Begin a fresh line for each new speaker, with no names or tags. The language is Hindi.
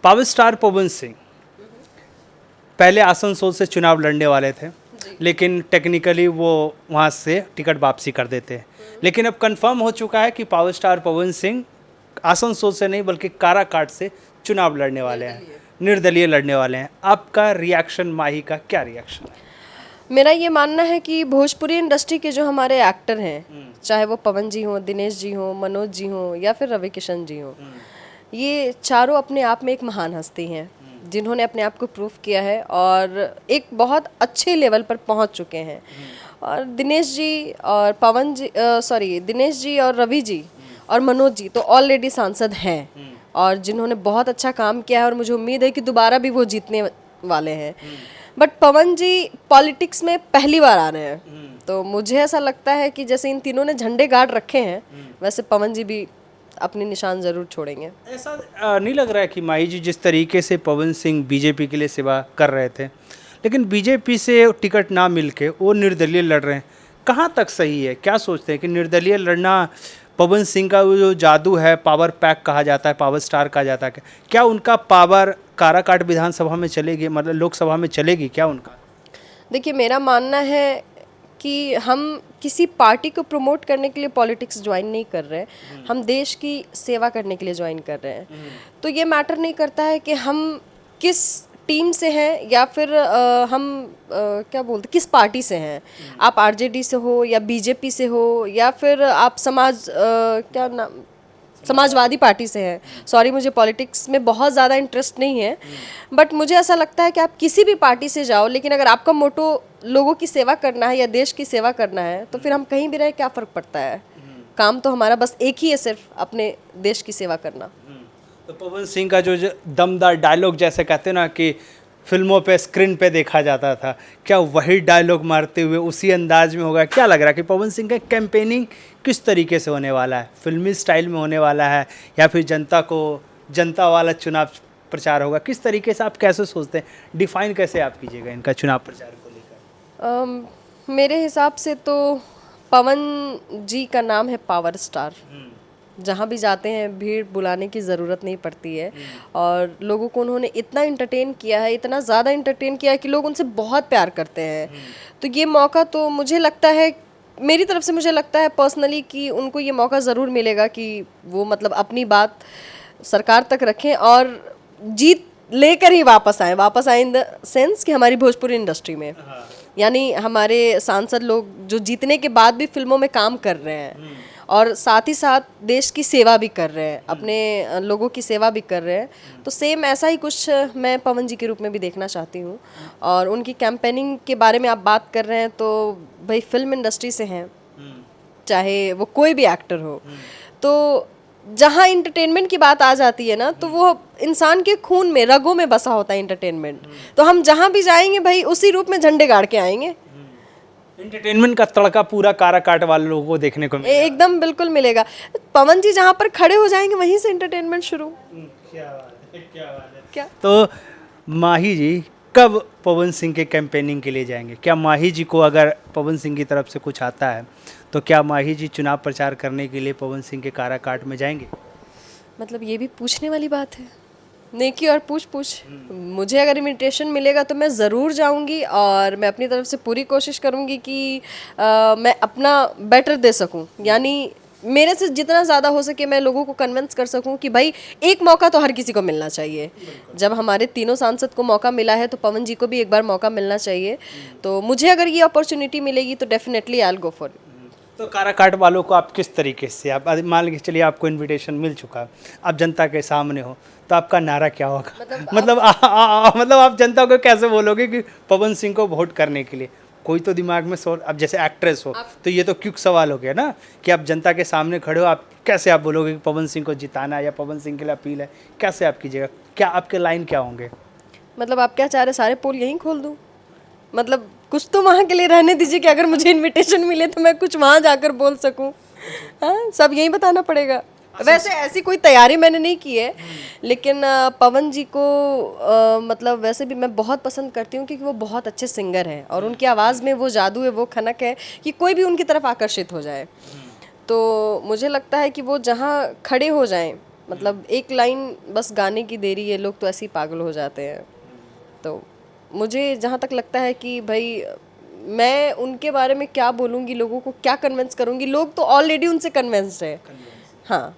पावर स्टार पवन सिंह पहले आसनसोल से चुनाव लड़ने वाले थे, लेकिन टेक्निकली वो वहाँ से टिकट वापसी कर देते हैं। लेकिन अब कंफर्म हो चुका है कि पावर स्टार पवन सिंह आसनसोल से नहीं बल्कि काराकाट से चुनाव लड़ने वाले हैं, निर्दलीय लड़ने वाले हैं। आपका रिएक्शन, माही का क्या रिएक्शन है?
मेरा ये मानना है कि भोजपुरी इंडस्ट्री के जो हमारे एक्टर हैं, चाहे वो पवन जी हों, दिनेश जी हों, मनोज जी हों या फिर रवि किशन जी हों, ये चारों अपने आप में एक महान हस्ती हैं जिन्होंने अपने आप को प्रूव किया है और एक बहुत अच्छे लेवल पर पहुंच चुके हैं। और दिनेश जी और दिनेश जी और रवि जी और मनोज जी तो ऑलरेडी सांसद हैं और जिन्होंने बहुत अच्छा काम किया है और मुझे उम्मीद है कि दोबारा भी वो जीतने वाले हैं। बट पवन जी पॉलिटिक्स में पहली बार आ रहे हैं, तो मुझे ऐसा लगता है कि जैसे इन तीनों ने झंडे गाड़ रखे हैं, वैसे पवन जी भी अपने निशान जरूर छोड़ेंगे।
ऐसा नहीं लग रहा है कि माही जी जिस तरीके से पवन सिंह बीजेपी के लिए सेवा कर रहे थे, लेकिन बीजेपी से टिकट ना मिलके वो निर्दलीय लड़ रहे हैं, कहाँ तक सही है? क्या सोचते हैं कि निर्दलीय लड़ना पवन सिंह का वो जो जादू है, पावर पैक कहा जाता है, पावर स्टार कहा जाता है, क्या उनका पावर काराकाट विधानसभा में चलेगी, मतलब लोकसभा में चलेगी क्या उनका?
देखिए, मेरा मानना है कि हम किसी पार्टी को प्रमोट करने के लिए पॉलिटिक्स ज्वाइन नहीं कर रहे हैं, हम देश की सेवा करने के लिए ज्वाइन कर रहे हैं। तो ये मैटर नहीं करता है कि हम किस टीम से हैं या फिर क्या बोलते किस पार्टी से हैं। आप आरजेडी से हो या बीजेपी से हो या फिर आप समाजवादी पार्टी से हैं। सॉरी, मुझे पॉलिटिक्स में बहुत ज़्यादा इंटरेस्ट नहीं है, बट मुझे ऐसा लगता है कि आप किसी भी पार्टी से जाओ, लेकिन अगर आपका मोटो लोगों की सेवा करना है या देश की सेवा करना है तो फिर हम कहीं भी रहे क्या फ़र्क पड़ता है। काम तो हमारा बस एक ही है, सिर्फ अपने देश की सेवा करना।
तो पवन सिंह का जो दमदार डायलॉग जैसे कहते हैं ना कि फिल्मों पे स्क्रीन पे देखा जाता था, क्या वही डायलॉग मारते हुए उसी अंदाज में होगा? क्या लग रहा है कि पवन सिंह का कैंपेनिंग किस तरीके से होने वाला है? फिल्मी स्टाइल में होने वाला है या फिर जनता वाला चुनाव प्रचार होगा? किस तरीके से आप कैसे सोचते हैं, डिफाइन कैसे आप कीजिएगा इनका चुनाव प्रचार को लेकर?
मेरे हिसाब से तो पवन जी का नाम है पावर स्टार। जहाँ भी जाते हैं भीड़ बुलाने की ज़रूरत नहीं पड़ती है और लोगों को उन्होंने इतना इंटरटेन किया है, इतना ज़्यादा इंटरटेन किया है कि लोग उनसे बहुत प्यार करते हैं। तो ये मौका तो मुझे लगता है, मेरी तरफ से मुझे लगता है पर्सनली कि उनको ये मौका ज़रूर मिलेगा कि वो मतलब अपनी बात सरकार तक रखें और जीत लेकर ही वापस आए इन द सेंस कि हमारी भोजपुरी इंडस्ट्री में, यानी हमारे सांसद लोग जो जीतने के बाद भी फिल्मों में काम कर रहे हैं और साथ ही साथ देश की सेवा भी कर रहे हैं, अपने लोगों की सेवा भी कर रहे हैं। तो सेम ऐसा ही कुछ मैं पवन जी के रूप में भी देखना चाहती हूँ। और उनकी कैंपेनिंग के बारे में आप बात कर रहे हैं तो भाई फिल्म इंडस्ट्री से हैं, चाहे वो कोई भी एक्टर हो, तो जहाँ इंटरटेनमेंट की बात आ जाती है ना, तो वो इंसान के खून में, रगों में बसा होता है इंटरटेनमेंट। तो हम जहाँ भी जाएंगे भाई उसी रूप में झंडे गाड़ के आएंगे।
एंटरटेनमेंट का तड़का पूरा काराकाट वाले लोगों को देखने को मिलेगा।
एकदम बिल्कुल मिलेगा। पवन जी जहाँ पर खड़े हो जाएंगे वहीं से एंटरटेनमेंट शुरू।
क्या बात है, क्या बात है।
क्या
तो माही जी कब पवन सिंह के कैंपेनिंग के लिए जाएंगे? क्या माही जी को अगर पवन सिंह की तरफ से कुछ आता है तो क्या माही जी चुनाव प्रचार करने के लिए पवन सिंह के काराकाट में जाएंगे?
मतलब ये भी पूछने वाली बात है, नेकी और पूछ मुझे अगर इनविटेशन मिलेगा तो मैं ज़रूर जाऊंगी और मैं अपनी तरफ से पूरी कोशिश करूंगी कि मैं अपना बेटर दे सकूं, यानी मेरे से जितना ज़्यादा हो सके मैं लोगों को कन्विंस कर सकूं कि भाई एक मौका तो हर किसी को मिलना चाहिए। जब हमारे तीनों सांसद को मौका मिला है तो पवन जी को भी एक बार मौका मिलना चाहिए। तो मुझे अगर ये अपॉर्चुनिटी मिलेगी तो definitely I will go for it.
तो काराकाट वालों को आप किस तरीके से, आप मान के चलिए आपको इनविटेशन मिल चुका, आप जनता के सामने हो, तो आपका नारा क्या होगा? मतलब आप जनता को कैसे बोलोगे कि पवन सिंह को वोट करने के लिए? कोई तो दिमाग में सोच, अब जैसे एक्ट्रेस हो तो ये तो क्विक सवाल हो गया ना कि आप जनता के सामने खड़े हो, आप कैसे आप बोलोगे कि पवन सिंह को जिताना है या पवन सिंह के लिए अपील है, कैसे आप कीजिएगा? क्या आपके लाइन क्या होंगे?
मतलब आप क्या चाह रहे, सारे पोल यहीं खोल दूँ? मतलब कुछ तो वहाँ के लिए रहने दीजिए कि अगर मुझे इनविटेशन मिले तो मैं कुछ वहाँ जाकर बोल सकूँ। हाँ, सब यही बताना पड़ेगा। वैसे ऐसी कोई तैयारी मैंने नहीं की है, लेकिन पवन जी को मतलब वैसे भी मैं बहुत पसंद करती हूँ क्योंकि वो बहुत अच्छे सिंगर हैं और उनकी आवाज़ में वो जादू है, वो खनक है कि कोई भी उनकी तरफ आकर्षित हो जाए। तो मुझे लगता है कि वो जहाँ खड़े हो जाएं मतलब एक लाइन बस गाने की देरी है, लोग तो ऐसे ही पागल हो जाते हैं। तो मुझे जहाँ तक लगता है कि भाई मैं उनके बारे में क्या बोलूँगी, लोगों को क्या कन्विंस करूँगी, लोग तो ऑलरेडी उनसे कन्विंस्ड है। हाँ,